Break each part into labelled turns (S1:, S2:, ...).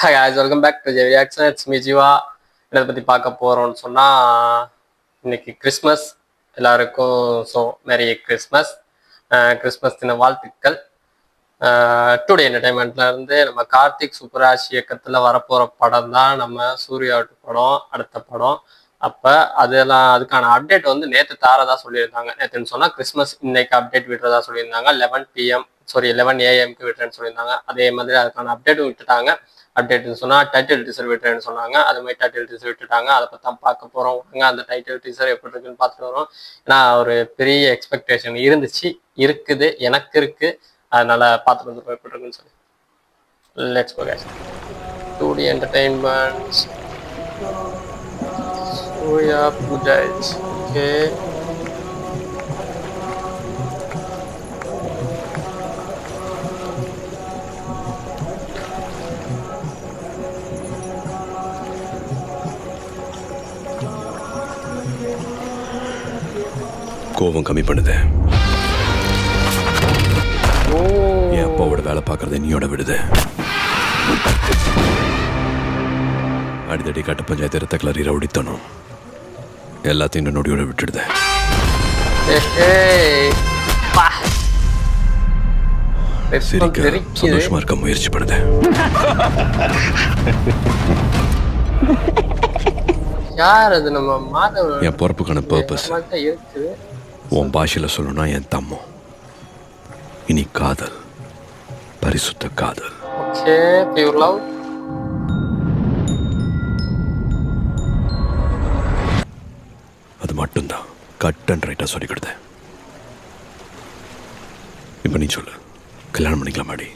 S1: Hi guys, welcome back to the reaction. It's me Jiva. இதை பற்றி பார்க்க போகிறோம்னு சொன்னால் இன்னைக்கு கிறிஸ்மஸ் எல்லாருக்கும். So merry Christmas. கிறிஸ்மஸ் தின வாழ்த்துக்கள். டுடே என்டர்டைன்மெண்ட்ல இருந்து நம்ம கார்த்திக் சுப்புராஜ் இயக்கத்தில் வரப்போகிற படம் தான் நம்ம சூர்யாவுட்டு படம், அடுத்த படம். அப்போ அதுக்கான அப்டேட் வந்து நேற்று தாரதா சொல்லியிருந்தாங்க. நேற்றுன்னு சொன்னால் கிறிஸ்மஸ் இன்னைக்கு அப்டேட் விடுறதா சொல்லியிருந்தாங்க. 11 AM விட்டுறேன்னு சொல்லியிருந்தாங்க. அதே மாதிரி அதுக்கான அப்டேட்டும் விட்டுட்டாங்க. அப்டேட்னு சொன்னால் டைட்டில் டீசர் விட்டுறேன்னு சொன்னாங்க. அது மாதிரி டைட்டில் டீசர் விட்டுட்டாங்க. அதை பற்றி தான் பார்க்க போகிறோம். அந்த டைட்டில் டீசர் எப்படி இருக்குன்னு பார்த்துட்டு வரோம். ஏன்னா ஒரு பெரிய எக்ஸ்பெக்டேஷன் இருக்குது, எனக்கு இருக்கு. அதனால பார்த்துட்டு வந்து எப்படி இருக்குன்னு சொல்லி let's go guys. 2D entertainment Suriya பூஜாஜ். ஓகே,
S2: கோபம் கம்மி பண்ணுது. என் அப்பாவோட வேலை பார்க்கறத நீயோட விடுது. அடித்தடி கட்ட பஞ்சாயத்து ரத்த கிளறி ரவுடித்தனும் எல்லாத்தையும் இந்த நொடியோட விட்டுடுது. சந்தோஷமா இருக்க முயற்சி பண்ணுது.
S1: யார் அது? நம்ம மாதவ.
S2: என் பொறுப்புக்கான பர்பஸ் உன் பாஷையில சொல்லணும்னா என் தம்மம். இனி காதல், பரிசுத்த காதல்.
S1: Okay, pure love.
S2: அது மட்டும்தான் கட் அண்ட் ரைட்டா சொல்லி கொடுத்தேன். இப்ப நீ சொல்லு, கல்யாணம் பண்ணிக்கலாமாடி?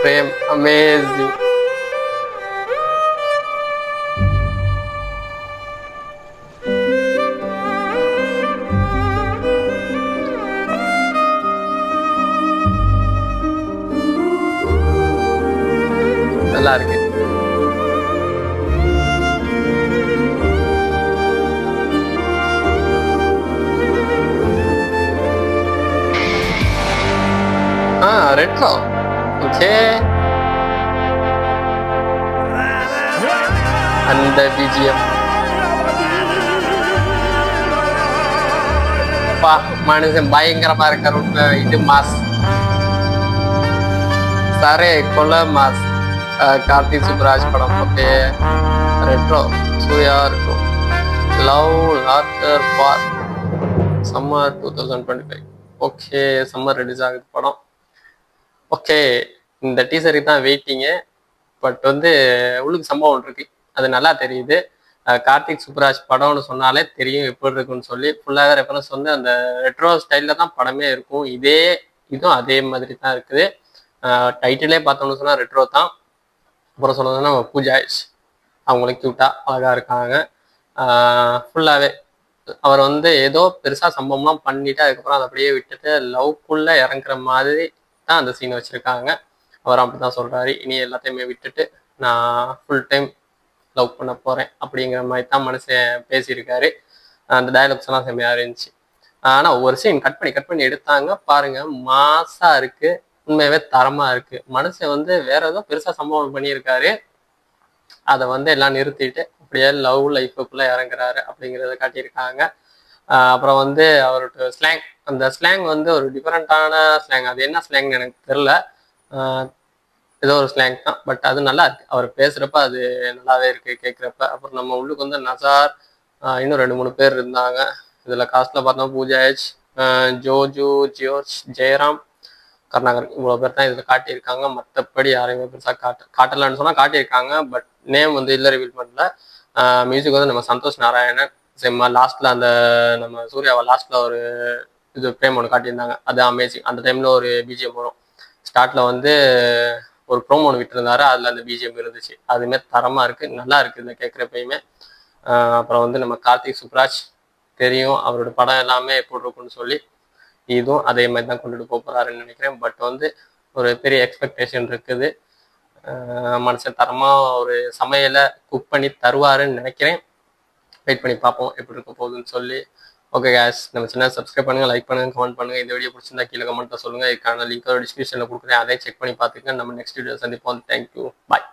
S1: Frame amazing. நல்லா இருக்கு. ரெட்ரோ. ஓகே, அந்த பிஜிஎம் மனுஷன் பயங்கரமா இருக்க. இது மாஸ் சாரே கொல மாஸ். கார்த்திக் சுப்புராஜ் படம். Okay, Retro Suriya Retro. Love laughter war summer 2025. Okay, summer release ஆகுது படம். ஓகே, இந்த டீசருக்கு தான் வெயிட்டிங்கு. பட் வந்து உள்ளுக்கு சம்பவம் இருக்கு, அது நல்லா தெரியுது. கார்த்திக் சுப்புராஜ் படம்னு சொன்னாலே தெரியும் எப்படி இருக்குன்னு சொல்லி. ஃபுல்லாக ரெஃபரன்ஸ் வந்து அந்த ரெட்ரோ ஸ்டைலில் தான் படமே இருக்கும். இதுவும் அதே மாதிரி தான் இருக்குது. டைட்டிலே பார்த்தோம்னு சொன்னால் ரெட்ரோ தான். அப்புறம் சொன்னதுன்னா பூஜாய்ஸ், அவங்களும் க்யூட்டாக அழகாக இருக்காங்க. ஃபுல்லாகவே அவர் வந்து ஏதோ பெருசாக சம்பவம்லாம் பண்ணிவிட்டு அதுக்கப்புறம் அதை அப்படியே விட்டுட்டு லவ்க்குள்ளே இறங்குற மாதிரி தான் அந்த சீனை வச்சுருக்காங்க. அவர் அப்படி தான் சொல்கிறாரு, இனி எல்லாத்தையுமே விட்டுட்டு நான் ஃபுல் டைம் லவ் பண்ண போகிறேன் அப்படிங்கிற மாதிரி தான் மனுஷன் பேசியிருக்காரு. அந்த டயலாக்ஸ் எல்லாம் செம்மையாக இருந்துச்சு. ஆனால் ஒவ்வொரு சீன் கட் பண்ணி எடுத்தாங்க பாருங்கள், மாசாக இருக்குது. உண்மையாகவே தரமாக இருக்குது. மனுஷன் வந்து வேற ஏதோ பெருசாக சம்பவம் பண்ணியிருக்காரு. அதை வந்து எல்லாம் நிறுத்திட்டு அப்படியே லவ் லைஃபுக்குள்ளே இறங்குறாரு அப்படிங்கிறத காட்டியிருக்காங்க. அப்புறம் வந்து அவரோட ஸ்லாங், அந்த ஸ்லாங் வந்து ஒரு டிஃப்ரெண்ட்டான ஸ்லாங். அது என்ன ஸ்லாங்னு எனக்கு தெரில, ஏதோ ஒரு ஸ்லாங் தான். பட் அது நல்லா இருக்கு, அவர் பேசுகிறப்ப அது நல்லாவே இருக்குது கேட்குறப்ப. அப்புறம் நம்ம உள்ளுக்கு வந்து நசார், இன்னும் 2-3 பேர் இருந்தாங்க இதில். காஸ்ட்டில் பார்த்தோம் பூஜாஜ், ஜோஜு, ஜியோர்ஜ், ஜெயராம், கருணாகர், இவ்வளோ பேர் தான் இதில் காட்டியிருக்காங்க. மற்றபடி யாரையுமே பெருசாக காட்டலான்னு சொன்னால் காட்டியிருக்காங்க. பட் நேம் வந்து இல்லை, ரிவீல் பண்ணல. மியூசிக் வந்து நம்ம சந்தோஷ் நாராயணன். செம்ம லாஸ்ட்டில் அந்த நம்ம சூர்யாவை லாஸ்ட்டில் ஒரு இது ஃப்ரேம் ஒன்று காட்டியிருந்தாங்க, அது அமேசிங். அந்த டைமில் ஒரு பிஜிஎம் வரும். ஸ்டார்ட்டில் வந்து ஒரு ப்ரோமோ ஒன்று விட்டுருந்தாரு, அதில் அந்த பிஜிஎம் இருந்துச்சு. அதுவுமே தரமாக இருக்குது, நல்லா இருக்குது இந்த கேட்குறப்பயுமே. அப்புறம் வந்து நம்ம கார்த்திக் சுப்புராஜ் தெரியும், அவரோட படம் எல்லாமே எப்படி இருக்குன்னு சொல்லி. இதுவும் அதே மாதிரி தான் கொண்டுட்டு போகிறாருன்னு நினைக்கிறேன். பட் வந்து ஒரு பெரிய எக்ஸ்பெக்டேஷன் இருக்குது. மனுஷன் தரமாக ஒரு சமையலை குக் பண்ணி தருவாருன்னு நினைக்கிறேன். வெயிட் பண்ணி பார்ப்போம் எப்படி இருக்க போகுதுன்னு சொல்லி. ஓகே கேஸ், நம்ம சேனல் சப்ஸ்கிரைப் பண்ணுங்க, லைக் பண்ணுங்க, கமெண்ட் பண்ணுங்க. இந்த வீடியோ பிடிச்சிருந்தா கீழே கமெண்ட்ல சொல்லுங்க. இதுக்கான லிங்க் டிஸ்கிரிப்ஷன்ல கொடுக்குறேன், அதை செக் பண்ணி பார்த்துக்க. நம்ம நெக்ஸ்ட் வீடியோ சந்திப்போம். தேங்க்யூ, பாய்.